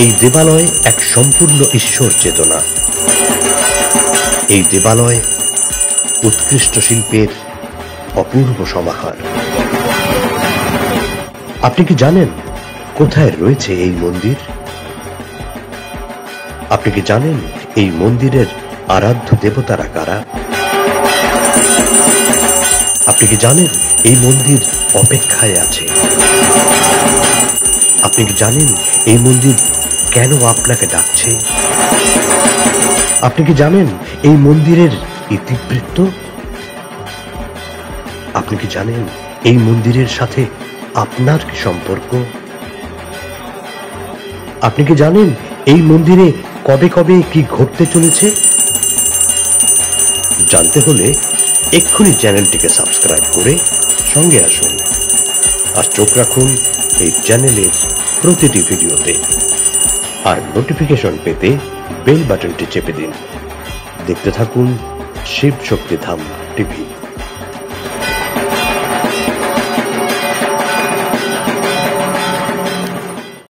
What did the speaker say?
এই দেবালয় এক সম্পূর্ণ ঈশ্বর চেতনা। এই দেবালয় উৎকৃষ্ট শিল্পের অপূর্ব সমাহার। আপনি কি জানেন কোথায় রয়েছে এই মন্দির? আপনি কি জানেন এই মন্দিরের আরাধ্য দেবতারা কারা? আপনি কি জানেন এই মন্দির অপেক্ষায় আছে? আপনি কি জানেন এই মন্দির কেন আপনাকে ডাকছে? আপনি কি জানেন এই মন্দিরের ইতিবৃত্ত? আপনি কি জানেন এই মন্দিরের সাথে আপনার কি সম্পর্ক? আপনি কি জানেন এই মন্দিরে কবে কবে কি ঘটতে চলেছে? জানতে হলে এক্ষুনি চ্যানেলটিকে সাবস্ক্রাইব করে সঙ্গে আসুন, আর চোখ রাখুন এই চ্যানেলের প্রতিটি ভিডিওতে। আর নোটিফিকেশন পেতে বেল বাটনটি চেপে দিন। দেখতে থাকুন শিব শক্তি ধাম টিভি।